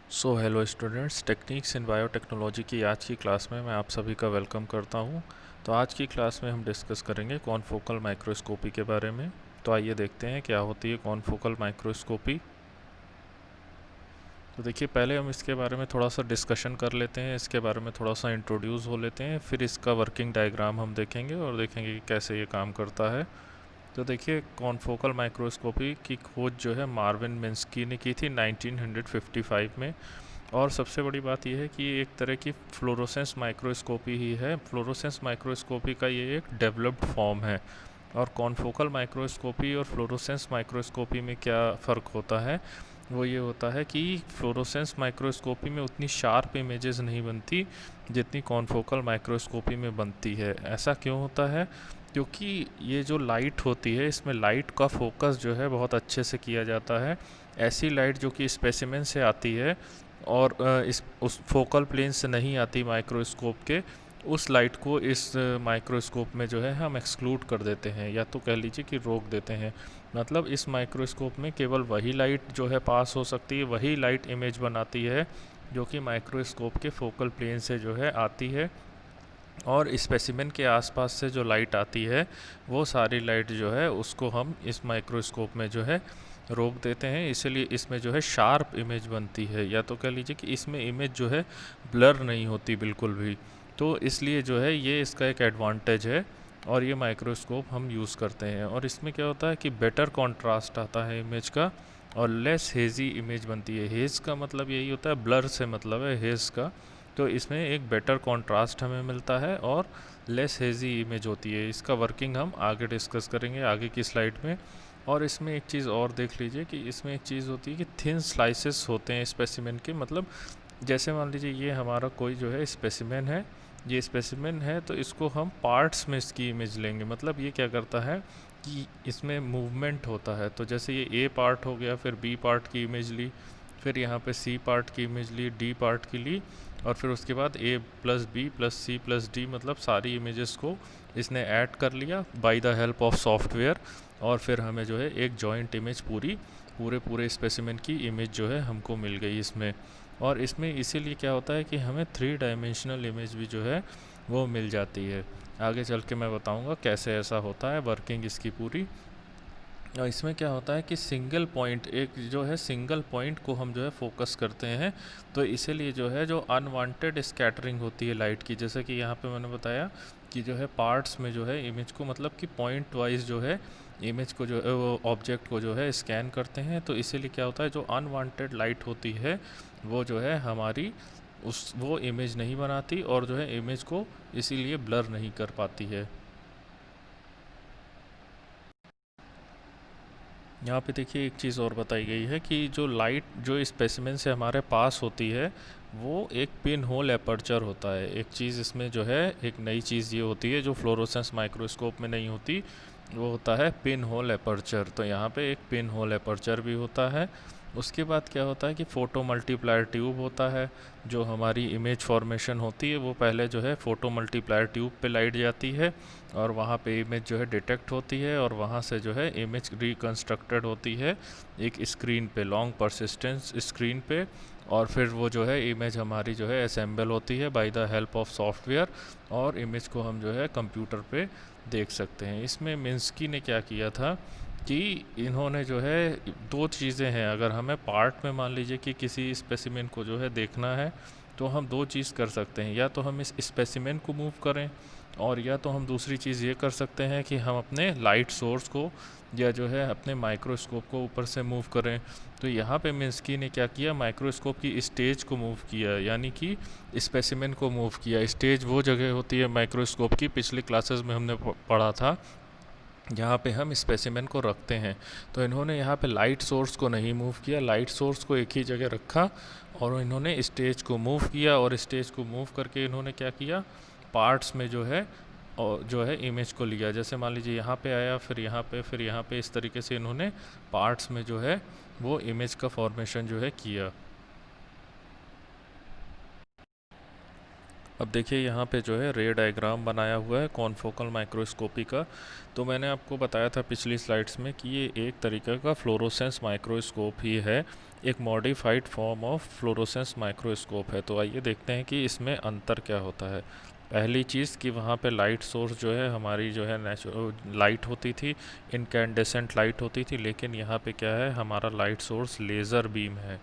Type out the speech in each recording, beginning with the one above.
So hello students, techniques in biotechnology की आज की क्लास में मैं आप सभी का वेलकम करता हूं। तो आज की क्लास में हम डिस्कस करेंगे कॉन्फोकल माइक्रोस्कोपी के बारे में। तो आइए देखते हैं क्या होती है कॉन्फोकल माइक्रोस्कोपी। तो देखिए, पहले हम इसके बारे में थोड़ा सा डिस्कशन कर लेते हैं, इसके बारे में थोड़ा सा इंट्रोड्यूस हो लेते हैं, फिर इसका वर्किंग डायग्राम हम देखेंगे और देखेंगे कि कैसे ये काम करता है। तो देखिए, कॉन्फोकल माइक्रोस्कोपी की खोज जो है मार्विन मिन्स्की ने की थी 1955 में। और सबसे बड़ी बात यह है कि ये एक तरह की फ्लोरोसेंस माइक्रोस्कोपी ही है। फ्लोरोसेंस माइक्रोस्कोपी का ये एक डेवलप्ड फॉर्म है। और कॉन्फोकल माइक्रोस्कोपी और फ्लोरोसेंस माइक्रोस्कोपी में क्या फ़र्क होता है, वो ये होता है कि फ्लोरोसेंस माइक्रोस्कोपी में उतनी शार्प इमेजेस नहीं बनती जितनी कॉन्फोकल माइक्रोस्कोपी में बनती है। ऐसा क्यों होता है? क्योंकि ये जो लाइट होती है, इसमें लाइट का फोकस जो है बहुत अच्छे से किया जाता है। ऐसी लाइट जो कि स्पेसिमेन से आती है और इस उस फोकल प्लेन से नहीं आती माइक्रोस्कोप के, उस लाइट को इस माइक्रोस्कोप में जो है हम एक्सक्लूड कर देते हैं, या तो कह लीजिए कि रोक देते हैं। मतलब इस माइक्रोस्कोप में केवल वही लाइट जो है पास हो सकती है, वही लाइट इमेज बनाती है जो कि माइक्रोस्कोप के फोकल प्लेन से जो है आती है। और स्पेसिमेन के आसपास से जो लाइट आती है, वो सारी लाइट जो है उसको हम इस माइक्रोस्कोप में जो है रोक देते हैं। इसीलिए इसमें जो है शार्प इमेज बनती है, या तो कह लीजिए कि इसमें इमेज जो है ब्लर नहीं होती बिल्कुल भी। तो इसलिए जो है ये इसका एक एडवांटेज है और ये माइक्रोस्कोप हम यूज़ करते हैं। और इसमें क्या होता है कि बेटर कॉन्ट्रास्ट आता है इमेज का और लेस हेजी इमेज बनती है। हेज का मतलब यही होता है, ब्लर से मतलब है हेज का। तो इसमें एक बेटर कॉन्ट्रास्ट हमें मिलता है और लेस हेजी इमेज होती है। इसका वर्किंग हम आगे डिस्कस करेंगे आगे की स्लाइड में। और इसमें एक चीज़ और देख लीजिए कि इसमें एक चीज़ होती है कि थिन स्लाइसेस होते हैं स्पेसिमेन के। मतलब जैसे मान लीजिए ये हमारा कोई जो है स्पेसिमेन है, ये स्पेसिमेन है, तो इसको हम पार्ट्स में इसकी इमेज लेंगे। मतलब ये क्या करता है कि इसमें मूवमेंट होता है। तो जैसे ये ए पार्ट हो गया, फिर बी पार्ट की इमेज ली, फिर यहाँ पे सी पार्ट की इमेज ली, डी पार्ट की ली, और फिर उसके बाद A plus B plus C plus D, मतलब सारी इमेजेस को इसने ऐड कर लिया by the help of software. और फिर हमें जो है एक जॉइंट इमेज पूरे पूरे स्पेसिमेन की इमेज जो है हमको मिल गई इसमें। और इसमें इसीलिए क्या होता है कि हमें 3 डायमेंशनल इमेज भी जो है वो मिल जाती है। आगे चल के मैं बताऊंगा कैसे ऐसा होता है, वर्किंग इसकी पूरी। और इसमें क्या होता है कि सिंगल पॉइंट, एक जो है सिंगल पॉइंट को हम जो है फोकस करते हैं। तो इसीलिए जो है जो अनवांटेड स्कैटरिंग होती है लाइट की, जैसे कि यहाँ पे मैंने बताया कि जो है पार्ट्स में जो है इमेज को, मतलब कि पॉइंट वाइज जो है इमेज को जो है वो ऑब्जेक्ट को जो है स्कैन करते हैं। तो इसीलिए क्या होता है, जो अनवांटेड लाइट होती है वो जो है हमारी उस वो इमेज नहीं बनाती और जो है इमेज को इसीलिए ब्लर नहीं कर पाती है। यहाँ पे देखिए एक चीज़ और बताई गई है कि जो लाइट जो स्पेसिमेन से हमारे पास होती है, वो एक पिन होल एपर्चर होता है। एक चीज़ इसमें जो है, एक नई चीज़ ये होती है जो फ्लोरोसेंस माइक्रोस्कोप में नहीं होती, वो होता है पिन होल एपर्चर। तो यहाँ पे एक पिन होल एपर्चर भी होता है। उसके बाद क्या होता है कि फ़ोटो मल्टीप्लायर ट्यूब होता है। जो हमारी इमेज फॉर्मेशन होती है वो पहले जो है फ़ोटो मल्टीप्लायर ट्यूब पे लाइट जाती है और वहाँ पे इमेज जो है डिटेक्ट होती है और वहाँ से जो है इमेज रिकंस्ट्रक्टेड होती है एक स्क्रीन पे, लॉन्ग परसिस्टेंस स्क्रीन पे। और फिर वो जो है इमेज हमारी जो है असेंबल होती है bye the help of software, और इमेज को हम जो है कंप्यूटर पे देख सकते हैं। इसमें मिन्स्की ने क्या किया था कि इन्होंने जो है दो चीज़ें हैं। अगर हमें पार्ट में मान लीजिए कि किसी स्पेसिमेन को जो है देखना है, तो हम दो चीज़ कर सकते हैं, या तो हम इस स्पेसिमेन को मूव करें, और या तो हम दूसरी चीज़ ये कर सकते हैं कि हम अपने लाइट सोर्स को या जो है अपने माइक्रोस्कोप को ऊपर से मूव करें। तो यहाँ पे मिन्स्की ने क्या किया, माइक्रोस्कोप की स्टेज को मूव किया, यानी कि स्पेसिमेन को मूव किया। स्टेज वो जगह होती है माइक्रोस्कोप की, पिछली क्लासेस में हमने पढ़ा था, जहाँ पे हम स्पेसिमेन को रखते हैं। तो इन्होंने यहाँ पे लाइट सोर्स को नहीं मूव किया, लाइट सोर्स को एक ही जगह रखा और इन्होंने स्टेज को मूव किया। और स्टेज को मूव करके इन्होंने क्या किया, पार्ट्स में जो है और जो है इमेज को लिया। जैसे मान लीजिए यहाँ पे आया, फिर यहाँ पे, फिर यहाँ पे, इस तरीके से इन्होंने पार्ट्स में जो है वो इमेज का फॉर्मेशन जो है किया। अब देखिए यहाँ पे जो है रे डायग्राम बनाया हुआ है कॉन्फोकल माइक्रोस्कोपी का। तो मैंने आपको बताया था पिछली स्लाइड्स में कि ये एक तरीके का फ्लोरोसेंस माइक्रोस्कोप ही है, एक modified form of fluorescence microscope है। तो आइए देखते हैं कि इसमें अंतर क्या होता है। पहली चीज़ कि वहाँ पे लाइट सोर्स जो है हमारी जो है नेचुरल लाइट होती थी, इनकैंडेसेंट लाइट होती थी, लेकिन यहाँ पे क्या है, हमारा लाइट सोर्स लेज़र बीम है।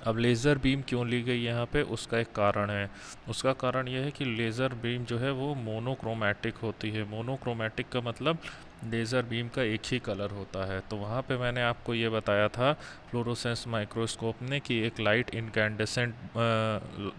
अब लेज़र बीम क्यों ली गई यहाँ पे, उसका एक कारण है। उसका कारण यह है कि लेज़र बीम जो है वो मोनोक्रोमैटिक होती है। मोनोक्रोमैटिक का मतलब लेज़र बीम का एक ही कलर होता है। तो वहाँ पे मैंने आपको ये बताया था फ्लोरोसेंस माइक्रोस्कोप ने कि एक लाइट इनकैंडेसेंट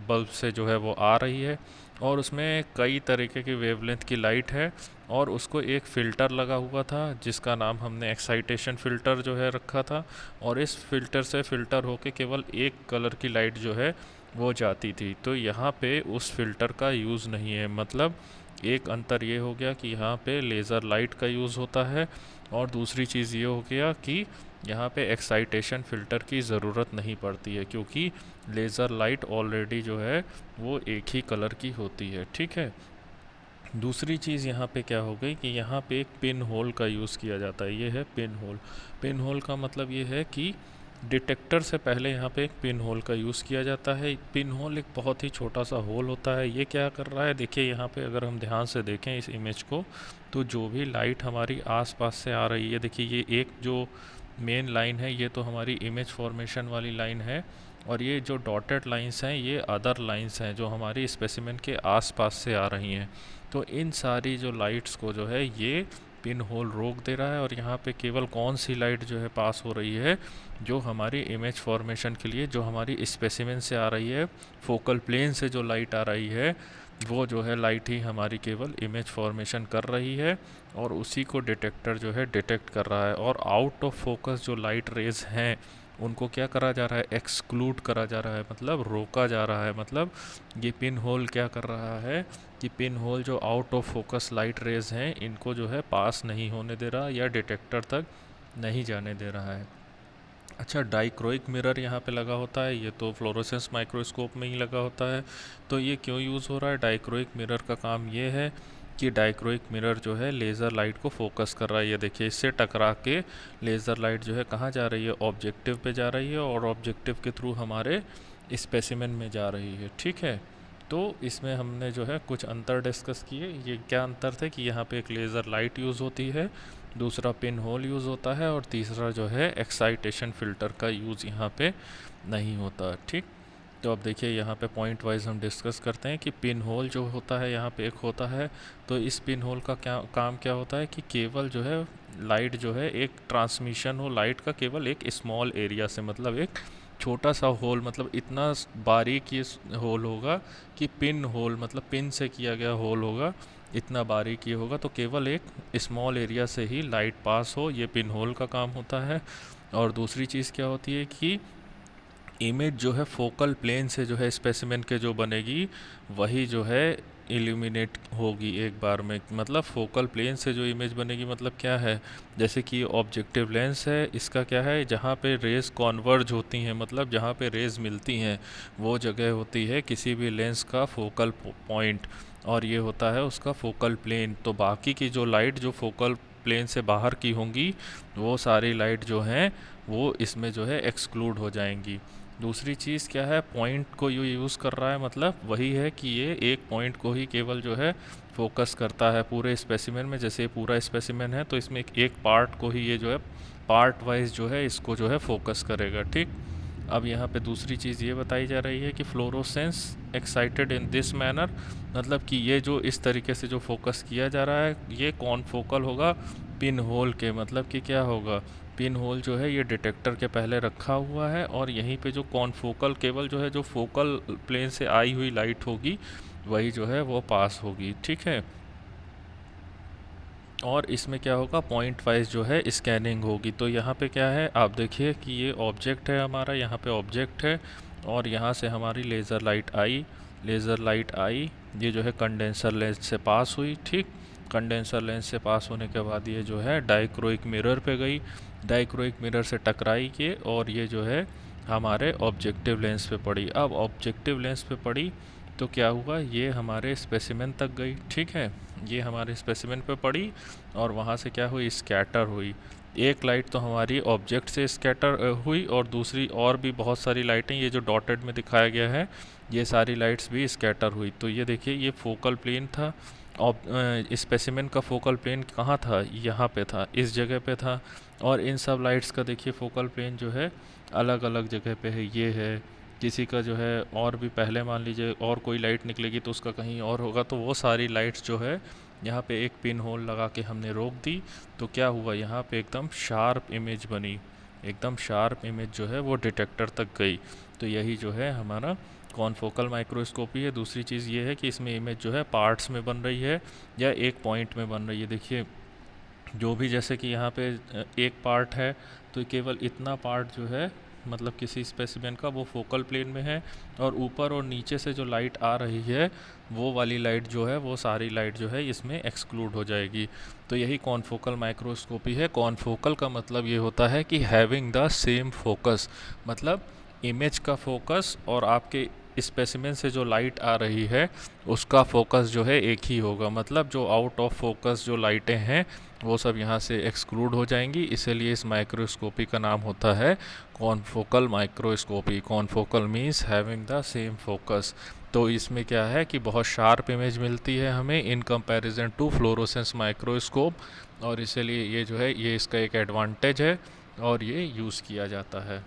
बल्ब से जो है वो आ रही है और उसमें कई तरीके की वेवलेंथ की लाइट है और उसको एक फ़िल्टर लगा हुआ था जिसका नाम हमने एक्साइटेशन फ़िल्टर जो है रखा था। और इस फ़िल्टर से फ़िल्टर होके केवल एक कलर की लाइट जो है वो जाती थी। तो यहाँ पे उस फ़िल्टर का यूज़ नहीं है। मतलब एक अंतर ये हो गया कि यहाँ पे लेज़र लाइट का यूज़ होता है और दूसरी चीज़ ये हो गया कि यहाँ पे एक्साइटेशन फ़िल्टर की ज़रूरत नहीं पड़ती है, क्योंकि लेज़र लाइट ऑलरेडी जो है वो एक ही कलर की होती है। ठीक है। दूसरी चीज़ यहाँ पे क्या हो गई कि यहाँ पे एक पिन होल का यूज़ किया जाता है। ये है पिन होल। पिन होल का मतलब ये है कि डिटेक्टर से पहले यहाँ पे एक पिन होल का यूज़ किया जाता है। पिन होल एक बहुत ही छोटा सा होल होता है। ये क्या कर रहा है, देखिए यहाँ पे अगर हम ध्यान से देखें इस इमेज को, तो जो भी लाइट हमारी आसपास से आ रही है, देखिए ये एक जो मेन लाइन है ये तो हमारी इमेज फॉर्मेशन वाली लाइन है, और ये जो डॉटेड लाइंस हैं ये अदर लाइंस हैं जो हमारी स्पेसिमेन के आसपास से आ रही हैं। तो इन सारी जो लाइट्स को जो है ये पिन होल रोक दे रहा है, और यहाँ पे केवल कौन सी लाइट जो है पास हो रही है, जो हमारी इमेज फॉर्मेशन के लिए जो हमारी स्पेसिमेन से आ रही है, फोकल प्लेन से जो लाइट आ रही है, वो जो है लाइट ही हमारी केवल इमेज फॉर्मेशन कर रही है और उसी को डिटेक्टर जो है डिटेक्ट कर रहा है। और आउट ऑफ फोकस जो लाइट रेज हैं उनको क्या करा जा रहा है, एक्सक्लूड करा जा रहा है, मतलब रोका जा रहा है। मतलब ये पिन होल क्या कर रहा है कि पिन होल जो out of focus light rays हैं इनको जो है पास नहीं होने दे रहा या डिटेक्टर तक नहीं जाने दे रहा है। अच्छा, डाइक्रोइक मिरर यहाँ पे लगा होता है, ये तो फ्लोरोसेंस माइक्रोस्कोप में ही लगा होता है। तो ये क्यों यूज़ हो रहा है, डाइक्रोइक मिरर का काम ये है कि डाइक्रोइक मिरर जो है लेज़र लाइट को फोकस कर रहा है। ये देखिए इससे टकरा के लेज़र लाइट जो है कहाँ जा रही है, ऑब्जेक्टिव पे जा रही है और ऑब्जेक्टिव के थ्रू हमारे स्पेसिमेन में जा रही है। ठीक है। तो इसमें हमने जो है कुछ अंतर डिस्कस किए। ये क्या अंतर थे कि यहाँ पे एक लेज़र लाइट यूज़ होती है, दूसरा पिन होल यूज़ होता है, और तीसरा जो है एक्साइटेशन फ़िल्टर का यूज़ यहाँ पे नहीं होता। ठीक। तो अब देखिए यहाँ पे पॉइंट वाइज हम डिस्कस करते हैं कि पिन होल जो होता है यहाँ पे एक होता है। तो इस पिन होल का क्या काम क्या होता है कि केवल जो है लाइट जो है एक ट्रांसमिशन हो लाइट का केवल एक स्मॉल एरिया से, मतलब एक छोटा सा होल, मतलब इतना बारीक ये होल होगा कि पिन होल मतलब पिन से किया गया होल होगा, इतना बारीक ये होगा, तो केवल एक स्मॉल एरिया से ही लाइट पास हो, ये पिन होल का काम होता है। और दूसरी चीज़ क्या होती है कि इमेज जो है फोकल प्लेन से जो है स्पेसिमेन के जो बनेगी वही जो है इल्यूमिनेट होगी एक बार में। मतलब फोकल प्लेन से जो इमेज बनेगी, मतलब क्या है, जैसे कि ऑब्जेक्टिव लेंस है, इसका क्या है, जहाँ पे रेज कॉन्वर्ज होती हैं, मतलब जहाँ पे रेज मिलती हैं वो जगह होती है किसी भी लेंस का फोकल पॉइंट, और ये होता है उसका फोकल प्लेन। तो बाकी की जो लाइट जो फोकल प्लेन से बाहर की होंगी वो सारी लाइट जो हैं वो इसमें जो है एक्सक्लूड हो जाएंगी। दूसरी चीज़ क्या है, पॉइंट को ये यूज़ कर रहा है, मतलब वही है कि ये एक पॉइंट को ही केवल जो है फोकस करता है पूरे स्पेसिमेन में। जैसे पूरा स्पेसिमेन है तो इसमें एक पार्ट को ही ये जो है पार्ट वाइज जो है इसको जो है फोकस करेगा। ठीक। अब यहाँ पे दूसरी चीज़ ये बताई जा रही है कि fluorescence excited in this manner, मतलब कि ये जो इस तरीके से जो फोकस किया जा रहा है ये कौन फोकल होगा, पिन होल के। मतलब कि क्या होगा, पिन होल जो है ये डिटेक्टर के पहले रखा हुआ है और यहीं पे जो कॉन्फोकल केवल जो है जो फोकल प्लेन से आई हुई लाइट होगी वही जो है वो पास होगी। ठीक है। और इसमें क्या होगा, पॉइंट वाइज जो है स्कैनिंग होगी। तो यहाँ पे क्या है, आप देखिए कि ये ऑब्जेक्ट है हमारा, यहाँ पे ऑब्जेक्ट है और यहाँ से हमारी लेज़र लाइट आई, लेज़र लाइट आई, ये जो है कंडेंसर लेंस से पास हुई। ठीक। कंडेंसर लेंस से पास होने के बाद ये जो है डाइक्रोइक मिरर पे गई, डाइक्रोइक मिरर से टकराई के और ये जो है हमारे ऑब्जेक्टिव लेंस पे पड़ी। अब ऑब्जेक्टिव लेंस पे पड़ी तो क्या हुआ, ये हमारे स्पेसिमेन तक गई, ठीक है, ये हमारे स्पेसिमेन पे पड़ी और वहाँ से क्या हुई, स्कैटर हुई। एक लाइट तो हमारी ऑब्जेक्ट से स्कैटर हुई और दूसरी और भी बहुत सारी लाइटें, ये जो डॉटेड में दिखाया गया है, ये सारी लाइट्स भी स्कैटर हुई। तो ये देखिए, ये फोकल प्लेन था। स्पेसिमेन का फोकल प्लेन कहाँ था, यहाँ पे था, इस जगह पे था। और इन सब लाइट्स का देखिए फोकल प्लेन जो है अलग अलग जगह पे है, ये है, किसी का जो है और भी, पहले मान लीजिए और कोई लाइट निकलेगी तो उसका कहीं और होगा, तो वो सारी लाइट्स जो है यहाँ पे एक पिन होल लगा के हमने रोक दी। तो क्या हुआ, यहाँ पे एकदम शार्प इमेज बनी, एकदम शार्प इमेज जो है वो डिटेक्टर तक गई। तो यही जो है हमारा कॉन्फोकल माइक्रोस्कोपी है। दूसरी चीज़ ये है कि इसमें इमेज जो है पार्ट्स में बन रही है या एक पॉइंट में बन रही है। देखिए, जो भी, जैसे कि यहाँ पे एक पार्ट है, तो केवल इतना पार्ट जो है, मतलब किसी स्पेसिमेन का, वो फोकल प्लेन में है, और ऊपर और नीचे से जो लाइट आ रही है, वो वाली लाइट जो है, वो सारी लाइट जो है इसमें एक्सक्लूड हो जाएगी। तो यही कॉन्फोकल माइक्रोस्कोपी है। कॉन्फोकल का मतलब ये होता है कि हैविंग द सेम फोकस, मतलब इमेज का फोकस और आपके स्पेसिमेन से जो लाइट आ रही है उसका फोकस जो है एक ही होगा। मतलब जो आउट ऑफ फोकस जो लाइटें हैं वो सब यहाँ से एक्सक्लूड हो जाएंगी। इसीलिए इस माइक्रोस्कोपी का नाम होता है confocal microscopy. Confocal means having the same focus. तो इसमें क्या है कि बहुत शार्प इमेज मिलती है हमें in comparison to fluorescence microscope, और इसीलिए ये जो है, ये इसका एक एडवांटेज है और ये यूज़ किया जाता है।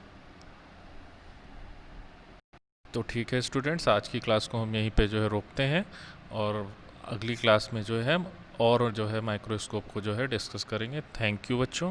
तो ठीक है स्टूडेंट्स, आज की क्लास को हम यहीं पे जो है रोकते हैं, और अगली क्लास में जो है हम और जो है माइक्रोस्कोप को जो है डिस्कस करेंगे। थैंक यू बच्चों।